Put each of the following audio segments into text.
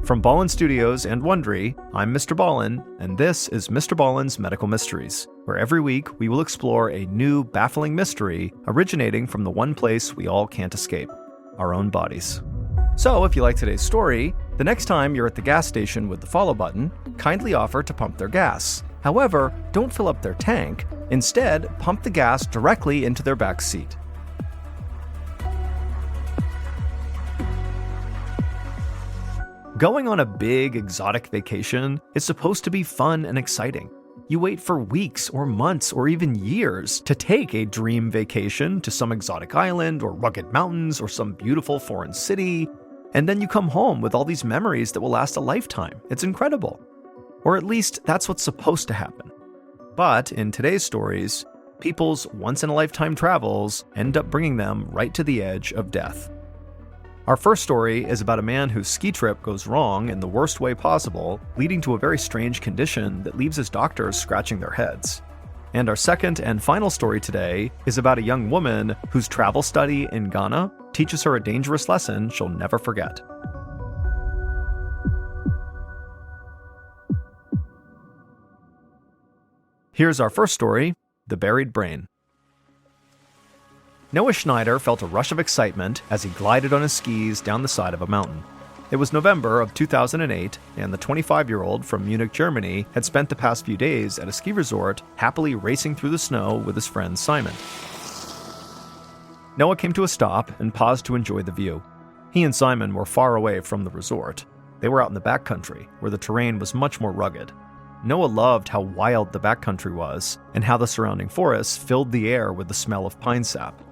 From Ballen Studios and Wondery, I'm Mr. Ballen, and this is Mr. Ballen's Medical Mysteries, where every week we will explore a new, baffling mystery originating from the one place we all can't escape, our own bodies. So, if you like today's story, the next time you're at the gas station with the follow button, kindly offer to pump their gas. However, don't fill up their tank. Instead, pump the gas directly into their back seat. Going on a big, exotic vacation is supposed to be fun and exciting. You wait for weeks or months or even years to take a dream vacation to some exotic island or rugged mountains or some beautiful foreign city, and then you come home with all these memories that will last a lifetime. It's incredible. Or at least that's what's supposed to happen. But in today's stories, people's once-in-a-lifetime travels end up bringing them right to the edge of death. Our first story is about a man whose ski trip goes wrong in the worst way possible, leading to a very strange condition that leaves his doctors scratching their heads. And our second and final story today is about a young woman whose travel study in Ghana teaches her a dangerous lesson she'll never forget. Here's our first story, The Buried Brain. Noah Schneider felt a rush of excitement as he glided on his skis down the side of a mountain. It was November of 2008, and the 25-year-old from Munich, Germany, had spent the past few days at a ski resort, happily racing through the snow with his friend Simon. Noah came to a stop and paused to enjoy the view. He and Simon were far away from the resort. They were out in the backcountry, where the terrain was much more rugged. Noah loved how wild the backcountry was, and how the surrounding forests filled the air with the smell of pine sap.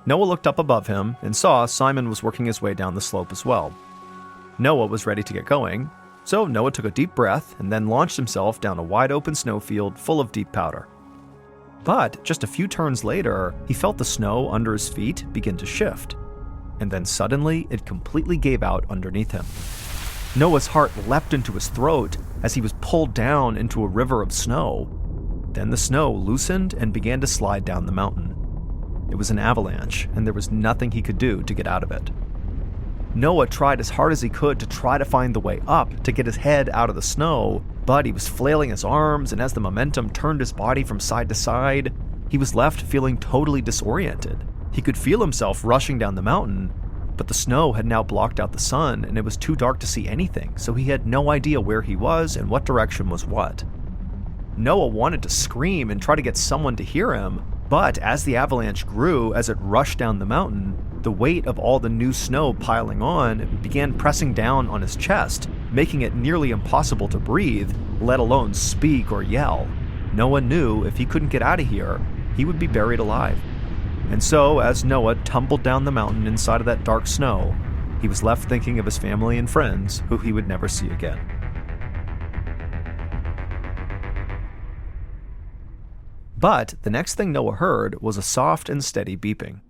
Noah looked up above him and saw Simon was working his way down the slope as well. Noah was ready to get going, so Noah took a deep breath and then launched himself down a wide-open snowfield full of deep powder. But just a few turns later, he felt the snow under his feet begin to shift, and then suddenly it completely gave out underneath him. Noah's heart leapt into his throat as he was pulled down into a river of snow. Then the snow loosened and began to slide down the mountain. It was an avalanche, and there was nothing he could do to get out of it. Noah tried as hard as he could to try to find the way up to get his head out of the snow, but he was flailing his arms, and as the momentum turned his body from side to side, he was left feeling totally disoriented. He could feel himself rushing down the mountain, but the snow had now blocked out the sun, and it was too dark to see anything, so he had no idea where he was and what direction was what. Noah wanted to scream and try to get someone to hear him, but as the avalanche grew, as it rushed down the mountain, the weight of all the new snow piling on began pressing down on his chest, making it nearly impossible to breathe, let alone speak or yell. Noah knew if he couldn't get out of here, he would be buried alive. And so, as Noah tumbled down the mountain inside of that dark snow, he was left thinking of his family and friends who he would never see again. But the next thing Noah heard was a soft and steady beeping.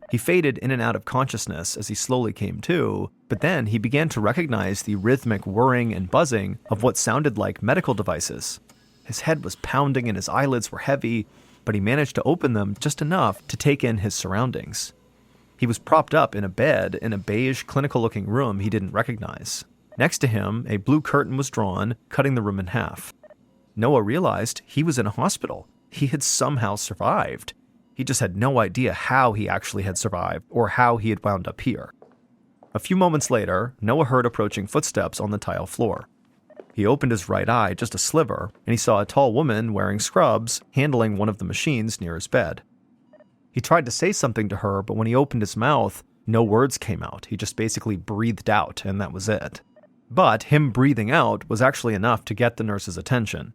He faded in and out of consciousness as he slowly came to, but then he began to recognize the rhythmic whirring and buzzing of what sounded like medical devices. His head was pounding and his eyelids were heavy, but he managed to open them just enough to take in his surroundings. He was propped up in a bed in a beige, clinical-looking room he didn't recognize. Next to him, a blue curtain was drawn, cutting the room in half. Noah realized he was in a hospital. He had somehow survived. He just had no idea how he actually had survived or how he had wound up here. A few moments later, Noah heard approaching footsteps on the tile floor. He opened his right eye just a sliver, and he saw a tall woman wearing scrubs handling one of the machines near his bed. He tried to say something to her, but when he opened his mouth, no words came out. He just basically breathed out, and that was it. But him breathing out was actually enough to get the nurse's attention.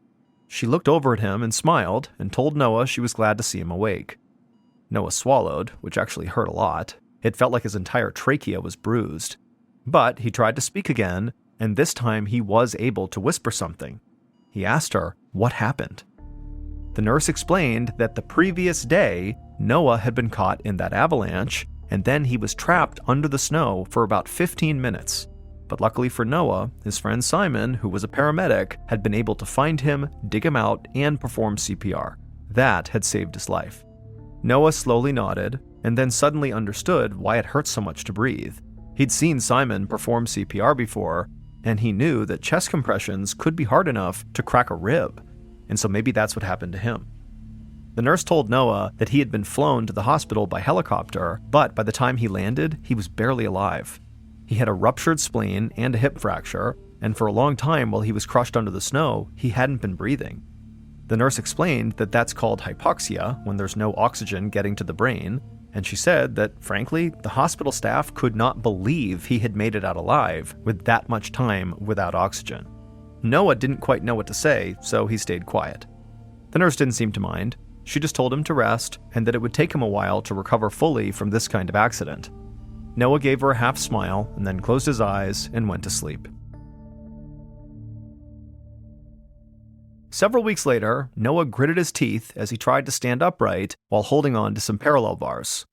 She looked over at him and smiled and told Noah she was glad to see him awake. Noah swallowed, which actually hurt a lot. It felt like his entire trachea was bruised. But he tried to speak again, and this time he was able to whisper something. He asked her what happened. The nurse explained that the previous day, Noah had been caught in that avalanche, and then he was trapped under the snow for about 15 minutes. But luckily for Noah, his friend Simon, who was a paramedic, had been able to find him, dig him out, and perform CPR. That had saved his life. Noah slowly nodded, and then suddenly understood why it hurt so much to breathe. He'd seen Simon perform CPR before, and he knew that chest compressions could be hard enough to crack a rib, and so maybe that's what happened to him. The nurse told Noah that he had been flown to the hospital by helicopter, but by the time he landed, he was barely alive. He had a ruptured spleen and a hip fracture, and for a long time while he was crushed under the snow, he hadn't been breathing. The nurse explained that that's called hypoxia, when there's no oxygen getting to the brain, and she said that, frankly, the hospital staff could not believe he had made it out alive with that much time without oxygen. Noah didn't quite know what to say, so he stayed quiet. The nurse didn't seem to mind. She just told him to rest, and that it would take him a while to recover fully from this kind of accident. Noah gave her a half smile, and then closed his eyes and went to sleep. Several weeks later, Noah gritted his teeth as he tried to stand upright while holding on to some parallel bars.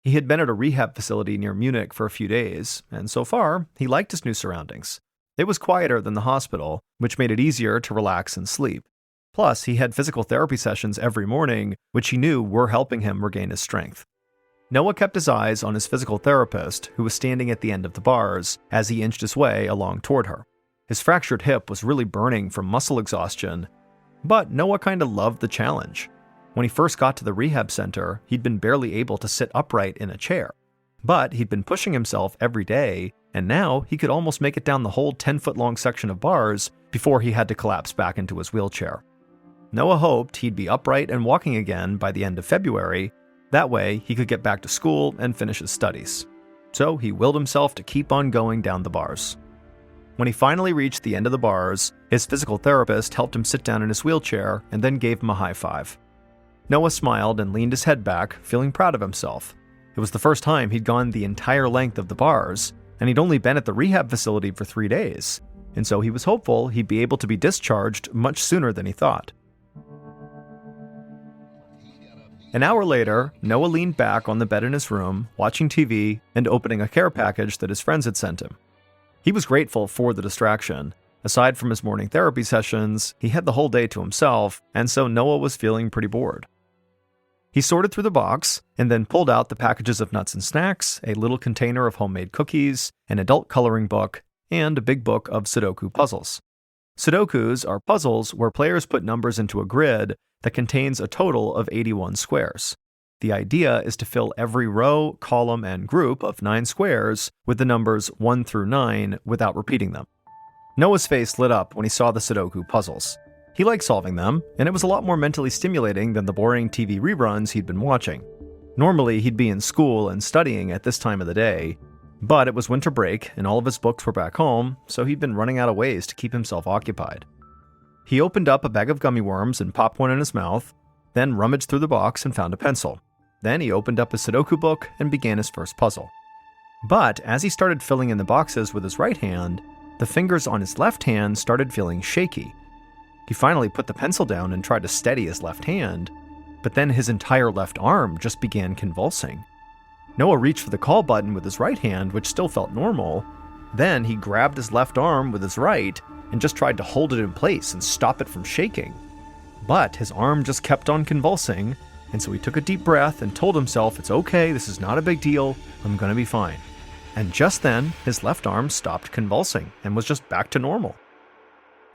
He had been at a rehab facility near Munich for a few days, and so far, he liked his new surroundings. It was quieter than the hospital, which made it easier to relax and sleep. Plus, he had physical therapy sessions every morning, which he knew were helping him regain his strength. Noah kept his eyes on his physical therapist, who was standing at the end of the bars, as he inched his way along toward her. His fractured hip was really burning from muscle exhaustion, but Noah kinda loved the challenge. When he first got to the rehab center, he'd been barely able to sit upright in a chair. But he'd been pushing himself every day, and now he could almost make it down the whole 10-foot-long section of bars before he had to collapse back into his wheelchair. Noah hoped he'd be upright and walking again by the end of February. That way, he could get back to school and finish his studies. So he willed himself to keep on going down the bars. When he finally reached the end of the bars, his physical therapist helped him sit down in his wheelchair and then gave him a high five. Noah smiled and leaned his head back, feeling proud of himself. It was the first time he'd gone the entire length of the bars, and he'd only been at the rehab facility for 3 days, and so he was hopeful he'd be able to be discharged much sooner than he thought. An hour later, Noah leaned back on the bed in his room, watching TV and opening a care package that his friends had sent him. He was grateful for the distraction. Aside from his morning therapy sessions, he had the whole day to himself, and so Noah was feeling pretty bored. He sorted through the box, and then pulled out the packages of nuts and snacks, a little container of homemade cookies, an adult coloring book, and a big book of Sudoku puzzles. Sudokus are puzzles where players put numbers into a grid that contains a total of 81 squares. The idea is to fill every row, column, and group of 9 squares with the numbers 1 through 9 without repeating them. Noah's face lit up when he saw the Sudoku puzzles. He liked solving them, and it was a lot more mentally stimulating than the boring TV reruns he'd been watching. Normally, he'd be in school and studying at this time of the day, but it was winter break and all of his books were back home, so he'd been running out of ways to keep himself occupied. He opened up a bag of gummy worms and popped one in his mouth, then rummaged through the box and found a pencil. Then he opened up his Sudoku book and began his first puzzle. But as he started filling in the boxes with his right hand, the fingers on his left hand started feeling shaky. He finally put the pencil down and tried to steady his left hand, but then his entire left arm just began convulsing. Noah reached for the call button with his right hand, which still felt normal. Then he grabbed his left arm with his right and just tried to hold it in place and stop it from shaking. But his arm just kept on convulsing, and so he took a deep breath and told himself, "It's okay, this is not a big deal, I'm gonna be fine." And just then, his left arm stopped convulsing and was just back to normal.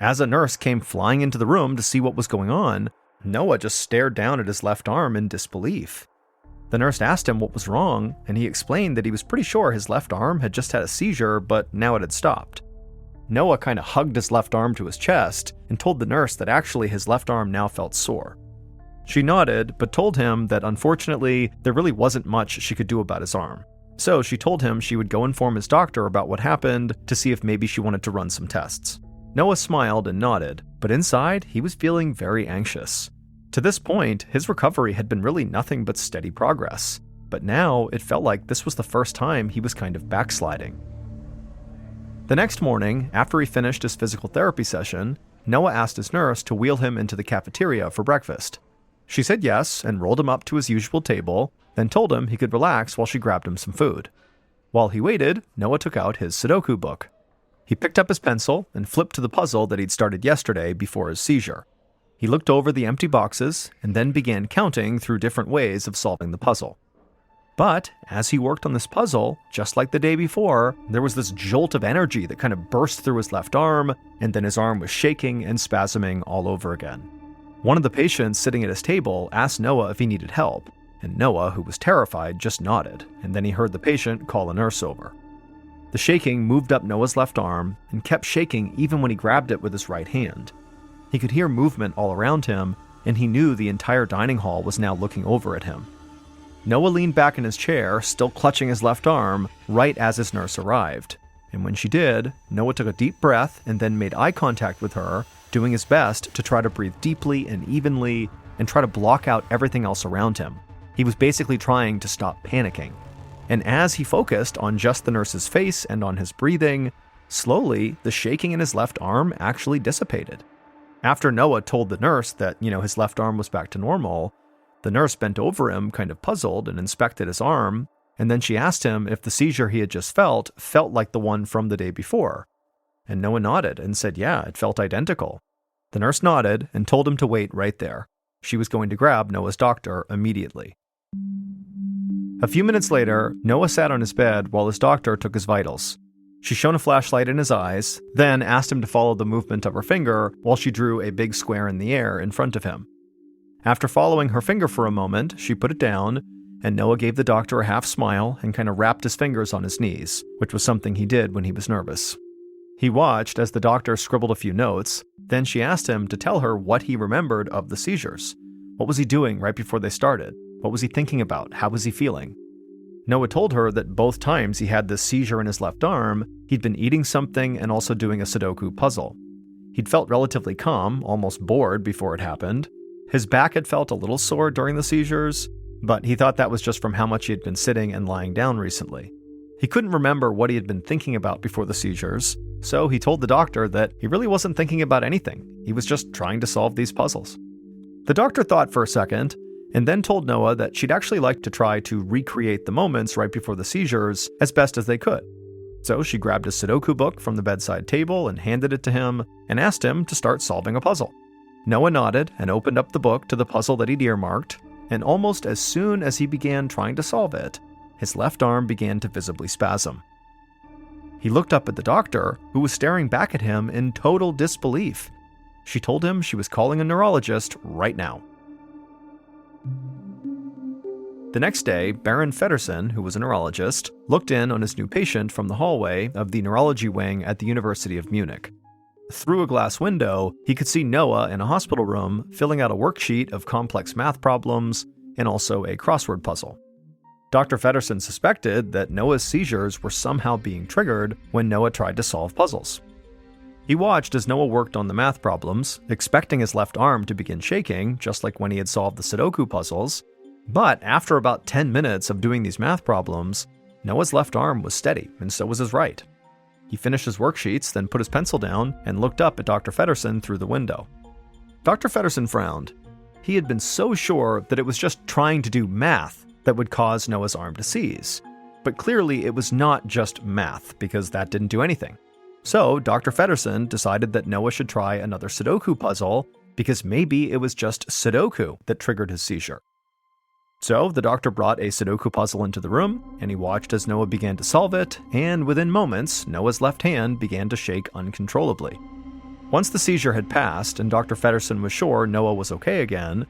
As a nurse came flying into the room to see what was going on, Noah just stared down at his left arm in disbelief. The nurse asked him what was wrong, and he explained that he was pretty sure his left arm had just had a seizure, but now it had stopped. Noah kind of hugged his left arm to his chest and told the nurse that actually his left arm now felt sore. She nodded, but told him that unfortunately, there really wasn't much she could do about his arm. So she told him she would go inform his doctor about what happened to see if maybe she wanted to run some tests. Noah smiled and nodded, but inside, he was feeling very anxious. To this point, his recovery had been really nothing but steady progress, but now it felt like this was the first time he was kind of backsliding. The next morning, after he finished his physical therapy session, Noah asked his nurse to wheel him into the cafeteria for breakfast. She said yes and rolled him up to his usual table, then told him he could relax while she grabbed him some food. While he waited, Noah took out his Sudoku book. He picked up his pencil and flipped to the puzzle that he'd started yesterday before his seizure. He looked over the empty boxes and then began counting through different ways of solving the puzzle. But as he worked on this puzzle, just like the day before, there was this jolt of energy that kind of burst through his left arm, and then his arm was shaking and spasming all over again. One of the patients sitting at his table asked Noah if he needed help, and Noah, who was terrified, just nodded, and then he heard the patient call a nurse over. The shaking moved up Noah's left arm and kept shaking even when he grabbed it with his right hand. He could hear movement all around him, and he knew the entire dining hall was now looking over at him. Noah leaned back in his chair, still clutching his left arm, right as his nurse arrived. And when she did, Noah took a deep breath and then made eye contact with her, doing his best to try to breathe deeply and evenly and try to block out everything else around him. He was basically trying to stop panicking. And as he focused on just the nurse's face and on his breathing, slowly the shaking in his left arm actually dissipated. After Noah told the nurse that, his left arm was back to normal, the nurse bent over him, kind of puzzled, and inspected his arm, and then she asked him if the seizure he had just felt like the one from the day before. And Noah nodded and said, yeah, it felt identical. The nurse nodded and told him to wait right there. She was going to grab Noah's doctor immediately. A few minutes later, Noah sat on his bed while his doctor took his vitals. She shone a flashlight in his eyes, then asked him to follow the movement of her finger while she drew a big square in the air in front of him. After following her finger for a moment, she put it down, and Noah gave the doctor a half smile and kind of wrapped his fingers on his knees, which was something he did when he was nervous. He watched as the doctor scribbled a few notes, then she asked him to tell her what he remembered of the seizures. What was he doing right before they started? What was he thinking about? How was he feeling? Noah told her that both times he had this seizure in his left arm, he'd been eating something and also doing a Sudoku puzzle. He'd felt relatively calm, almost bored before it happened. His back had felt a little sore during the seizures, but he thought that was just from how much he had been sitting and lying down recently. He couldn't remember what he had been thinking about before the seizures, so he told the doctor that he really wasn't thinking about anything. He was just trying to solve these puzzles. The doctor thought for a second, and then told Noah that she'd actually like to try to recreate the moments right before the seizures as best as they could. So she grabbed a Sudoku book from the bedside table and handed it to him and asked him to start solving a puzzle. Noah nodded and opened up the book to the puzzle that he'd earmarked, and almost as soon as he began trying to solve it, his left arm began to visibly spasm. He looked up at the doctor, who was staring back at him in total disbelief. She told him she was calling a neurologist right now. The next day, Baron Feddersen, who was a neurologist, looked in on his new patient from the hallway of the neurology wing at the University of Munich. Through a glass window, he could see Noah in a hospital room filling out a worksheet of complex math problems and also a crossword puzzle. Dr. Feddersen suspected that Noah's seizures were somehow being triggered when Noah tried to solve puzzles. He watched as Noah worked on the math problems, expecting his left arm to begin shaking, just like when he had solved the Sudoku puzzles. But after about 10 minutes of doing these math problems, Noah's left arm was steady, and so was his right. He finished his worksheets, then put his pencil down and looked up at Dr. Feddersen through the window. Dr. Feddersen frowned. He had been so sure that it was just trying to do math that would cause Noah's arm to seize. But clearly it was not just math, because that didn't do anything. So Dr. Feddersen decided that Noah should try another Sudoku puzzle, because maybe it was just Sudoku that triggered his seizure. So the doctor brought a Sudoku puzzle into the room, and he watched as Noah began to solve it, and within moments, Noah's left hand began to shake uncontrollably. Once the seizure had passed, and Dr. Feddersen was sure Noah was okay again,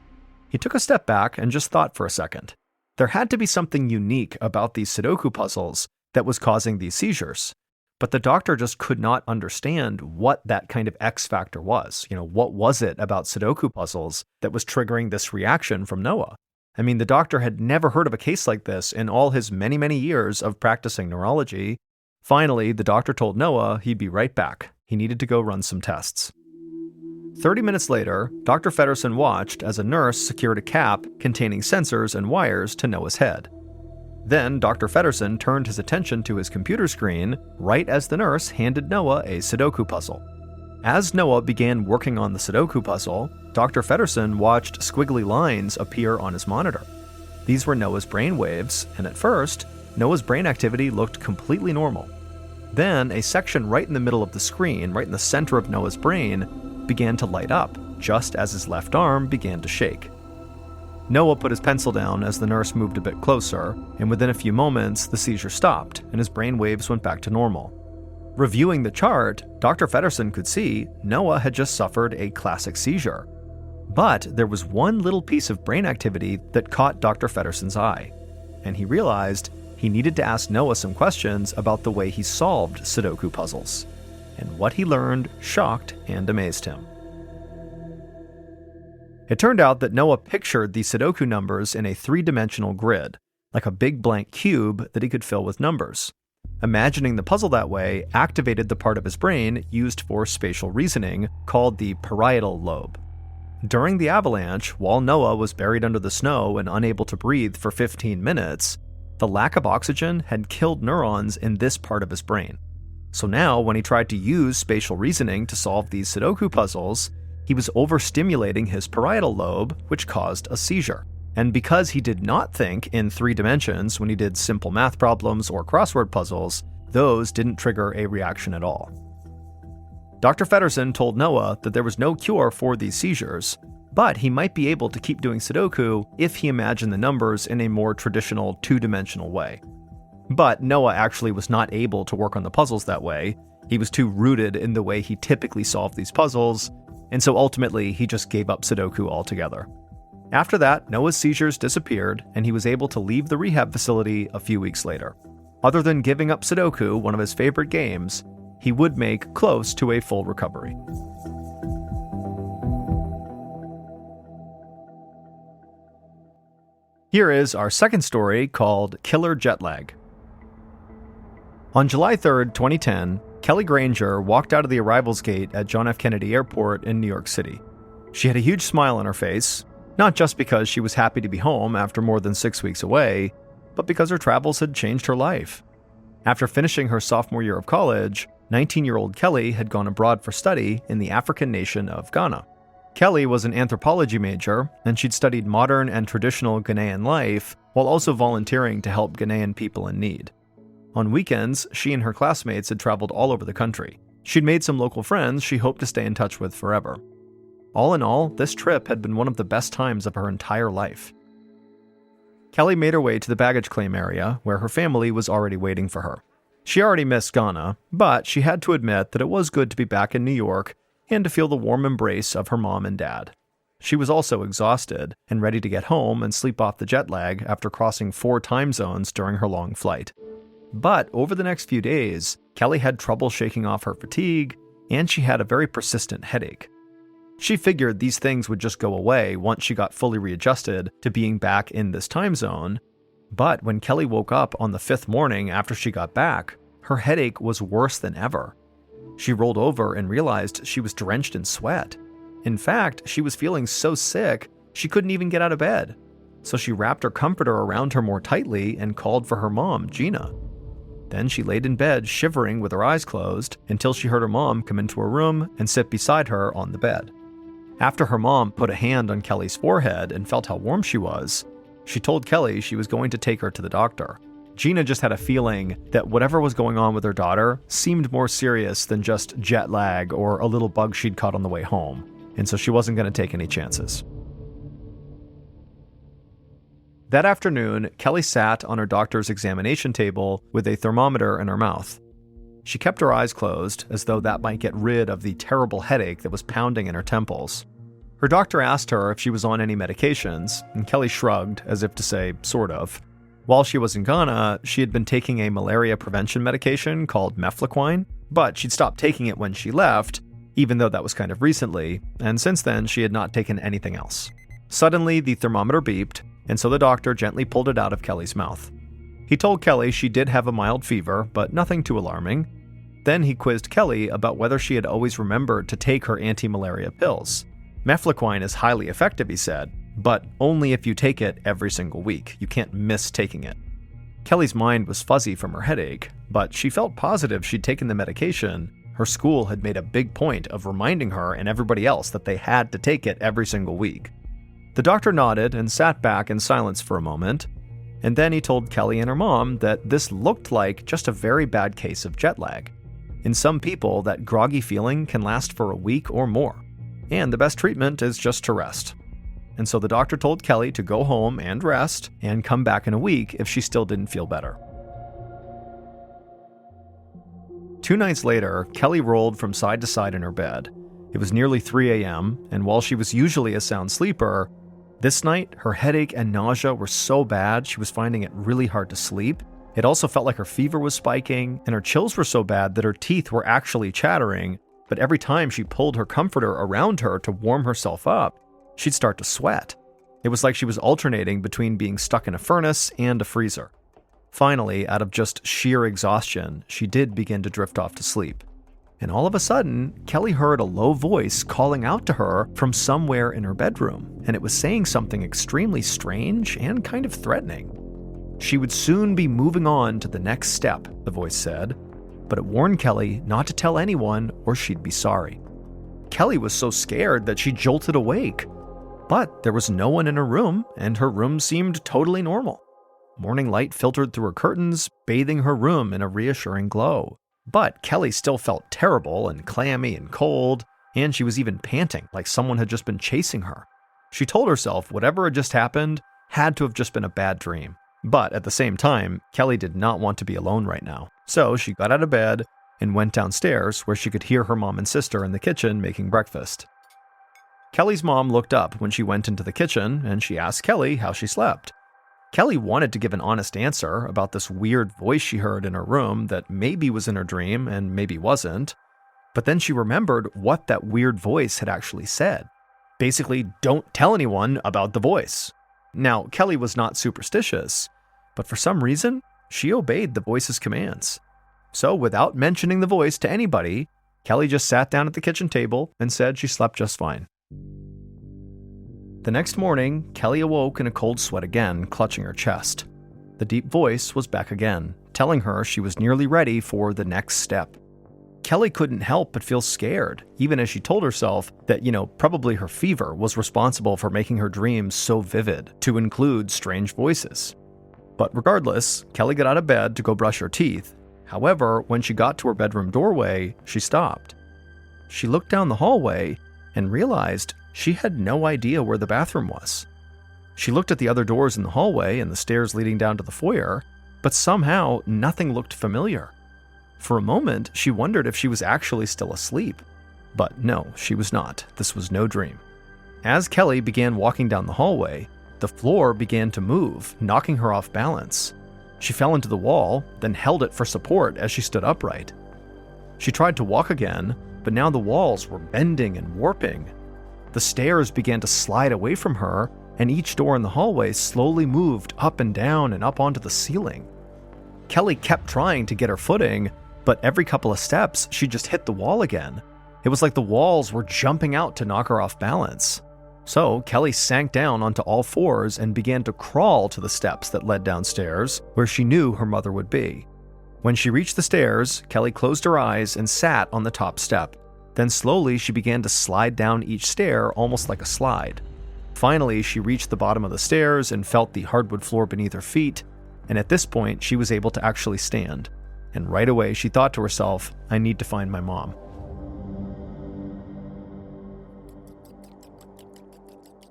he took a step back and just thought for a second. There had to be something unique about these Sudoku puzzles that was causing these seizures, but the doctor just could not understand what that kind of X factor was. What was it about Sudoku puzzles that was triggering this reaction from Noah? I mean, the doctor had never heard of a case like this in all his many, many years of practicing neurology. Finally, the doctor told Noah he'd be right back. He needed to go run some tests. 30 minutes later, Dr. Feddersen watched as a nurse secured a cap containing sensors and wires to Noah's head. Then Dr. Feddersen turned his attention to his computer screen right as the nurse handed Noah a Sudoku puzzle. As Noah began working on the Sudoku puzzle, Dr. Feddersen watched squiggly lines appear on his monitor. These were Noah's brain waves, and at first, Noah's brain activity looked completely normal. Then, a section right in the middle of the screen, right in the center of Noah's brain, began to light up, just as his left arm began to shake. Noah put his pencil down as the nurse moved a bit closer, and within a few moments, the seizure stopped and his brain waves went back to normal. Reviewing the chart, Dr. Feddersen could see Noah had just suffered a classic seizure. But there was one little piece of brain activity that caught Dr. Feddersen's eye, and he realized he needed to ask Noah some questions about the way he solved Sudoku puzzles. And what he learned shocked and amazed him. It turned out that Noah pictured the Sudoku numbers in a three-dimensional grid, like a big blank cube that he could fill with numbers. Imagining the puzzle that way activated the part of his brain used for spatial reasoning called the parietal lobe. During the avalanche, while Noah was buried under the snow and unable to breathe for 15 minutes, the lack of oxygen had killed neurons in this part of his brain. So now, when he tried to use spatial reasoning to solve these Sudoku puzzles, he was overstimulating his parietal lobe, which caused a seizure. And because he did not think in 3 dimensions when he did simple math problems or crossword puzzles, those didn't trigger a reaction at all. Dr. Feddersen told Noah that there was no cure for these seizures, but he might be able to keep doing Sudoku if he imagined the numbers in a more traditional 2-dimensional way. But Noah actually was not able to work on the puzzles that way. He was too rooted in the way he typically solved these puzzles, and so ultimately he just gave up Sudoku altogether. After that, Noah's seizures disappeared, and he was able to leave the rehab facility a few weeks later. Other than giving up Sudoku, one of his favorite games, he would make close to a full recovery. Here is our second story called Killer Jetlag. On July 3rd, 2010, Kelly Granger walked out of the arrivals gate at John F. Kennedy Airport in New York City. She had a huge smile on her face, not just because she was happy to be home after more than 6 weeks away, but because her travels had changed her life. After finishing her sophomore year of college, 19-year-old Kelly had gone abroad for study in the African nation of Ghana. Kelly was an anthropology major, and she'd studied modern and traditional Ghanaian life while also volunteering to help Ghanaian people in need. On weekends, she and her classmates had traveled all over the country. She'd made some local friends she hoped to stay in touch with forever. All in all, this trip had been one of the best times of her entire life. Kelly made her way to the baggage claim area, where her family was already waiting for her. She already missed Ghana, but she had to admit that it was good to be back in New York and to feel the warm embrace of her mom and dad. She was also exhausted and ready to get home and sleep off the jet lag after crossing 4 time zones during her long flight. But over the next few days, Kelly had trouble shaking off her fatigue, and she had a very persistent headache. She figured these things would just go away once she got fully readjusted to being back in this time zone, but when Kelly woke up on the 5th morning after she got back, her headache was worse than ever. She rolled over and realized she was drenched in sweat. In fact, she was feeling so sick, she couldn't even get out of bed. So she wrapped her comforter around her more tightly and called for her mom, Gina. Then she laid in bed shivering with her eyes closed until she heard her mom come into her room and sit beside her on the bed. After her mom put a hand on Kelly's forehead and felt how warm she was, she told Kelly she was going to take her to the doctor. Gina just had a feeling that whatever was going on with her daughter seemed more serious than just jet lag or a little bug she'd caught on the way home, and so she wasn't going to take any chances. That afternoon, Kelly sat on her doctor's examination table with a thermometer in her mouth. She kept her eyes closed, as though that might get rid of the terrible headache that was pounding in her temples. Her doctor asked her if she was on any medications, and Kelly shrugged, as if to say, sort of. While she was in Ghana, she had been taking a malaria prevention medication called mefloquine, but she'd stopped taking it when she left, even though that was kind of recently, and since then she had not taken anything else. Suddenly, the thermometer beeped, and so the doctor gently pulled it out of Kelly's mouth. He told Kelly she did have a mild fever, but nothing too alarming. Then he quizzed Kelly about whether she had always remembered to take her anti-malaria pills. Mefloquine is highly effective, he said, but only if you take it every single week. You can't miss taking it. Kelly's mind was fuzzy from her headache, but she felt positive she'd taken the medication. Her school had made a big point of reminding her and everybody else that they had to take it every single week. The doctor nodded and sat back in silence for a moment, and then he told Kelly and her mom that this looked like just a very bad case of jet lag. In some people, that groggy feeling can last for a week or more, and the best treatment is just to rest. and so the doctor told Kelly to go home and rest and come back in a week if she still didn't feel better. 2 nights later, Kelly rolled from side to side in her bed. It was nearly 3 a.m., and while she was usually a sound sleeper, this night her headache and nausea were so bad she was finding it really hard to sleep. It also felt like her fever was spiking, and her chills were so bad that her teeth were actually chattering, but every time she pulled her comforter around her to warm herself up, she'd start to sweat. It was like she was alternating between being stuck in a furnace and a freezer. Finally, out of just sheer exhaustion, she did begin to drift off to sleep. And all of a sudden, Kelly heard a low voice calling out to her from somewhere in her bedroom, and it was saying something extremely strange and kind of threatening. She would soon be moving on to the next step, the voice said, but it warned Kelly not to tell anyone or she'd be sorry. Kelly was so scared that she jolted awake, but there was no one in her room, and her room seemed totally normal. Morning light filtered through her curtains, bathing her room in a reassuring glow. But Kelly still felt terrible and clammy and cold, and she was even panting like someone had just been chasing her. She told herself whatever had just happened had to have just been a bad dream. But at the same time, Kelly did not want to be alone right now. So she got out of bed and went downstairs where she could hear her mom and sister in the kitchen making breakfast. Kelly's mom looked up when she went into the kitchen and she asked Kelly how she slept. Kelly wanted to give an honest answer about this weird voice she heard in her room that maybe was in her dream and maybe wasn't, but then she remembered what that weird voice had actually said. Basically, don't tell anyone about the voice. Now, Kelly was not superstitious, but for some reason, she obeyed the voice's commands. So without mentioning the voice to anybody, Kelly just sat down at the kitchen table and said she slept just fine. The next morning, Kelly awoke in a cold sweat again, clutching her chest. The deep voice was back again, telling her she was nearly ready for the next step. Kelly couldn't help but feel scared, even as she told herself that, probably her fever was responsible for making her dreams so vivid, to include strange voices. But regardless, Kelly got out of bed to go brush her teeth. However, when she got to her bedroom doorway, she stopped. She looked down the hallway and realized she had no idea where the bathroom was. She looked at the other doors in the hallway and the stairs leading down to the foyer, but somehow nothing looked familiar. For a moment, she wondered if she was actually still asleep. But no, she was not. This was no dream. As Kelly began walking down the hallway, the floor began to move, knocking her off balance. She fell into the wall, then held it for support as she stood upright. She tried to walk again, but now the walls were bending and warping. The stairs began to slide away from her, and each door in the hallway slowly moved up and down and up onto the ceiling. Kelly kept trying to get her footing, but every couple of steps, she just hit the wall again. It was like the walls were jumping out to knock her off balance. So Kelly sank down onto all fours and began to crawl to the steps that led downstairs, where she knew her mother would be. When she reached the stairs, Kelly closed her eyes and sat on the top step. Then slowly she began to slide down each stair almost like a slide. Finally, she reached the bottom of the stairs and felt the hardwood floor beneath her feet, and at this point she was able to actually stand. And right away she thought to herself, I need to find my mom.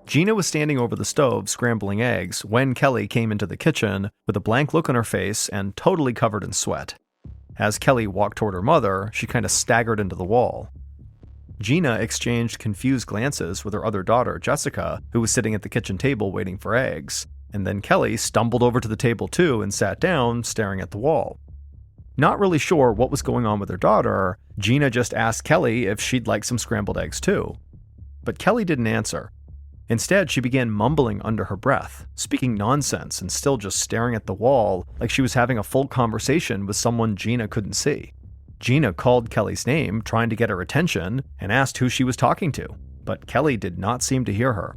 Gina was standing over the stove scrambling eggs when Kelly came into the kitchen with a blank look on her face and totally covered in sweat. As Kelly walked toward her mother, she kind of staggered into the wall. Gina exchanged confused glances with her other daughter, Jessica, who was sitting at the kitchen table waiting for eggs, and then Kelly stumbled over to the table too and sat down, staring at the wall. Not really sure what was going on with her daughter, Gina just asked Kelly if she'd like some scrambled eggs too. But Kelly didn't answer. Instead, she began mumbling under her breath, speaking nonsense and still just staring at the wall like she was having a full conversation with someone Gina couldn't see. Gina called Kelly's name, trying to get her attention, and asked who she was talking to, but Kelly did not seem to hear her.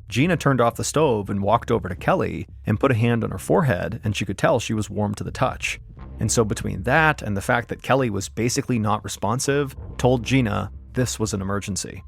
Gina turned off the stove and walked over to Kelly and put a hand on her forehead, and she could tell she was warm to the touch. And so between that and the fact that Kelly was basically not responsive, told Gina this was an emergency.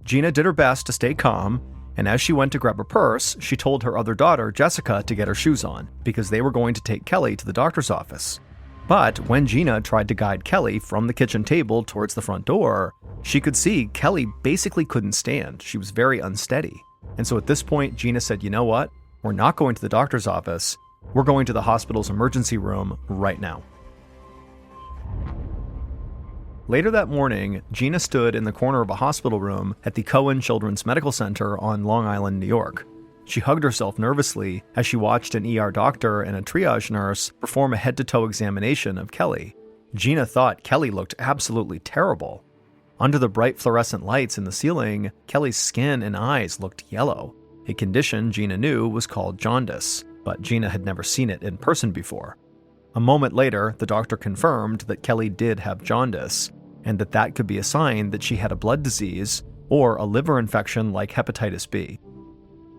Gina did her best to stay calm, and as she went to grab her purse, she told her other daughter, Jessica, to get her shoes on, because they were going to take Kelly to the doctor's office. But when Gina tried to guide Kelly from the kitchen table towards the front door, she could see Kelly basically couldn't stand. She was very unsteady. And so at this point, Gina said, you know what? We're not going to the doctor's office. We're going to the hospital's emergency room right now. Later that morning, Gina stood in the corner of a hospital room at the Cohen Children's Medical Center on Long Island, New York. She hugged herself nervously as she watched an ER doctor and a triage nurse perform a head-to-toe examination of Kelly. Gina thought Kelly looked absolutely terrible. Under the bright fluorescent lights in the ceiling, Kelly's skin and eyes looked yellow, a condition Gina knew was called jaundice, but Gina had never seen it in person before. A moment later, the doctor confirmed that Kelly did have jaundice, and that could be a sign that she had a blood disease or a liver infection like hepatitis B.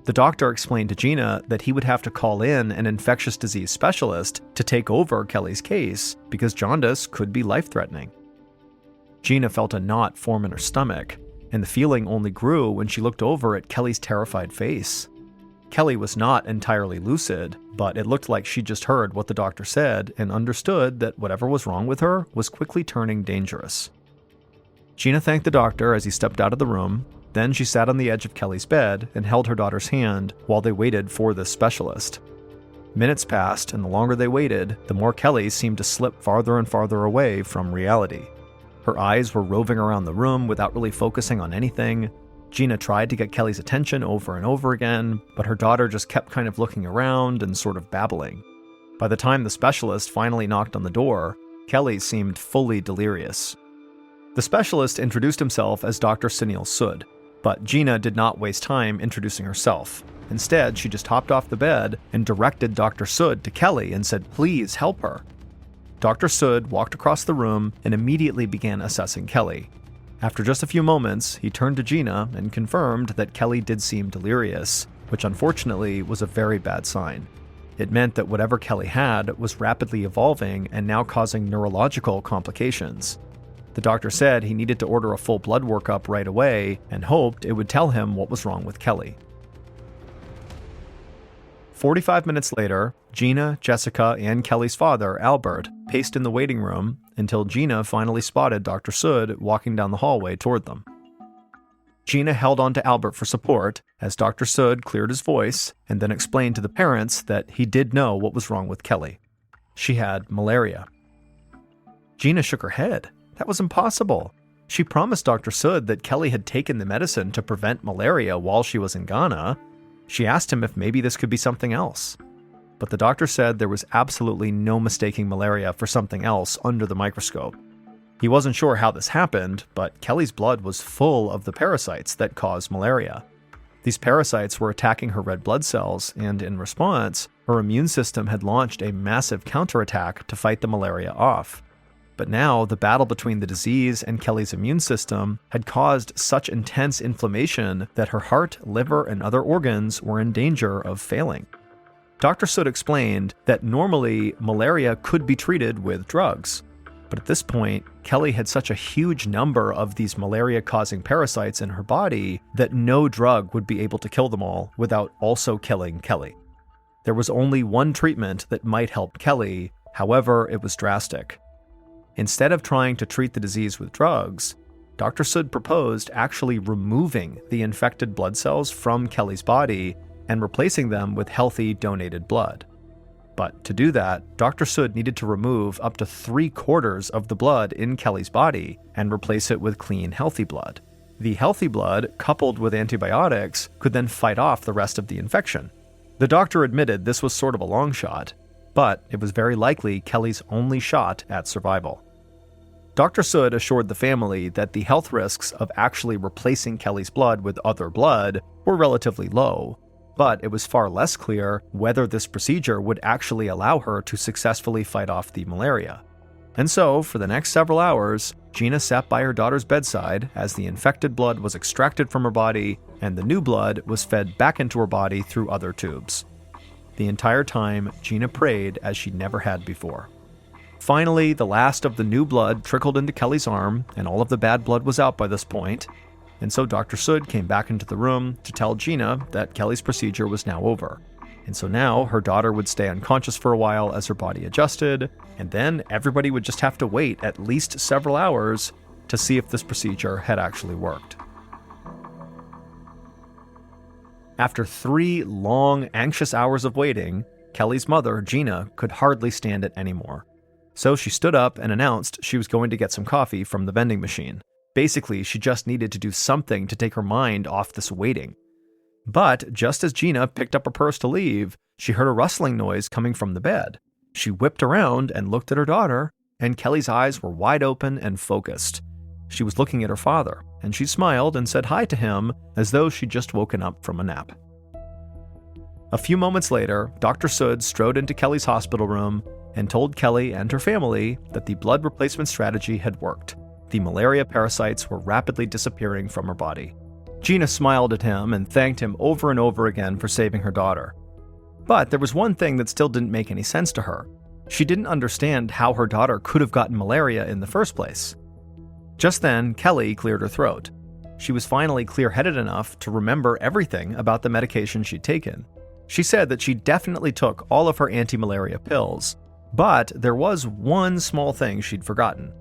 The doctor explained to Gina that he would have to call in an infectious disease specialist to take over Kelly's case because jaundice could be life-threatening. Gina felt a knot form in her stomach, and the feeling only grew when she looked over at Kelly's terrified face. Kelly was not entirely lucid, but it looked like she just heard what the doctor said and understood that whatever was wrong with her was quickly turning dangerous. Gina thanked the doctor as he stepped out of the room. Then she sat on the edge of Kelly's bed and held her daughter's hand while they waited for the specialist. Minutes passed, and the longer they waited, the more Kelly seemed to slip farther and farther away from reality. Her eyes were roving around the room without really focusing on anything. Gina tried to get Kelly's attention over and over again, but her daughter just kept kind of looking around and sort of babbling. By the time the specialist finally knocked on the door, Kelly seemed fully delirious. The specialist introduced himself as Dr. Sunil Sood, but Gina did not waste time introducing herself. Instead, she just hopped off the bed and directed Dr. Sood to Kelly and said, "Please help her." Dr. Sood walked across the room and immediately began assessing Kelly. After just a few moments, he turned to Gina and confirmed that Kelly did seem delirious, which unfortunately was a very bad sign. It meant that whatever Kelly had was rapidly evolving and now causing neurological complications. The doctor said he needed to order a full blood workup right away and hoped it would tell him what was wrong with Kelly. 45 minutes later, Gina, Jessica, and Kelly's father, Albert, paced in the waiting room until Gina finally spotted Dr. Sood walking down the hallway toward them. Gina held on to Albert for support as Dr. Sood cleared his voice and then explained to the parents that he did know what was wrong with Kelly. She had malaria. Gina shook her head. That was impossible. She promised Dr. Sood that Kelly had taken the medicine to prevent malaria while she was in Ghana. She asked him if maybe this could be something else. But the doctor said there was absolutely no mistaking malaria for something else under the microscope. He wasn't sure how this happened, but Kelly's blood was full of the parasites that cause malaria. These parasites were attacking her red blood cells, and in response, her immune system had launched a massive counterattack to fight the malaria off. But now, the battle between the disease and Kelly's immune system had caused such intense inflammation that her heart, liver, and other organs were in danger of failing. Dr. Sood explained that normally malaria could be treated with drugs. But at this point, Kelly had such a huge number of these malaria-causing parasites in her body that no drug would be able to kill them all without also killing Kelly. There was only one treatment that might help Kelly, however, it was drastic. Instead of trying to treat the disease with drugs, Dr. Sood proposed actually removing the infected blood cells from Kelly's body and replacing them with healthy donated blood. But to do that, Dr. Sood needed to remove up to 3/4 of the blood in Kelly's body and replace it with clean, healthy blood. The healthy blood, coupled with antibiotics, could then fight off the rest of the infection. The doctor admitted this was sort of a long shot, but it was very likely Kelly's only shot at survival. Dr. Sood assured the family that the health risks of actually replacing Kelly's blood with other blood were relatively low, but it was far less clear whether this procedure would actually allow her to successfully fight off the malaria. And so, for the next several hours, Gina sat by her daughter's bedside as the infected blood was extracted from her body and the new blood was fed back into her body through other tubes. The entire time, Gina prayed as she never had before. Finally, the last of the new blood trickled into Kelly's arm, and all of the bad blood was out by this point. And so Dr. Sood came back into the room to tell Gina that Kelly's procedure was now over. And so now her daughter would stay unconscious for a while as her body adjusted, and then everybody would just have to wait at least several hours to see if this procedure had actually worked. After 3 long, anxious hours of waiting, Kelly's mother, Gina, could hardly stand it anymore. So she stood up and announced she was going to get some coffee from the vending machine. Basically, she just needed to do something to take her mind off this waiting. But just as Gina picked up her purse to leave, she heard a rustling noise coming from the bed. She whipped around and looked at her daughter, and Kelly's eyes were wide open and focused. She was looking at her father, and she smiled and said hi to him as though she'd just woken up from a nap. A few moments later, Dr. Sood strode into Kelly's hospital room and told Kelly and her family that the blood replacement strategy had worked. The malaria parasites were rapidly disappearing from her body. Gina smiled at him and thanked him over and over again for saving her daughter. But there was one thing that still didn't make any sense to her. She didn't understand how her daughter could have gotten malaria in the first place. Just then, Kelly cleared her throat. She was finally clear-headed enough to remember everything about the medication she'd taken. She said that she definitely took all of her anti-malaria pills, but there was one small thing she'd forgotten.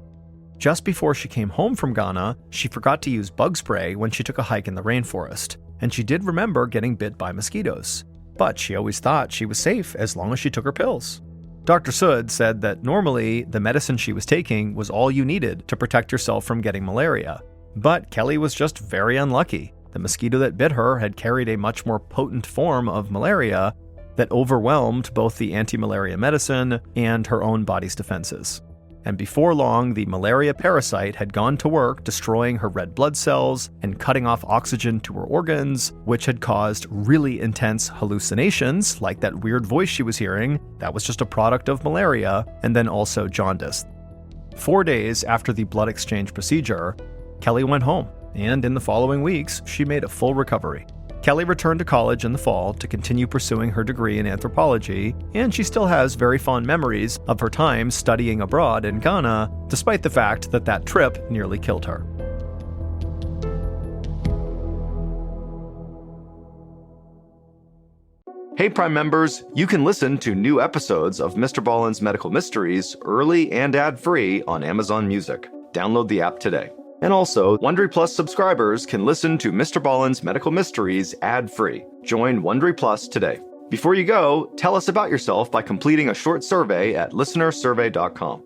Just before she came home from Ghana, she forgot to use bug spray when she took a hike in the rainforest, and she did remember getting bit by mosquitoes. But she always thought she was safe as long as she took her pills. Dr. Sood said that normally the medicine she was taking was all you needed to protect yourself from getting malaria. But Kelly was just very unlucky. The mosquito that bit her had carried a much more potent form of malaria that overwhelmed both the anti-malaria medicine and her own body's defenses. And before long, the malaria parasite had gone to work destroying her red blood cells and cutting off oxygen to her organs, which had caused really intense hallucinations, like that weird voice she was hearing. That was just a product of malaria, and then also jaundice. 4 days after the blood exchange procedure, Kelly went home, and in the following weeks, she made a full recovery. Kelly returned to college in the fall to continue pursuing her degree in anthropology, and she still has very fond memories of her time studying abroad in Ghana, despite the fact that that trip nearly killed her. Hey Prime members, you can listen to new episodes of MrBallen's Medical Mysteries early and ad-free on Amazon Music. Download the app today. And also, Wondery Plus subscribers can listen to MrBallen's Medical Mysteries ad-free. Join Wondery Plus today. Before you go, tell us about yourself by completing a short survey at listenersurvey.com.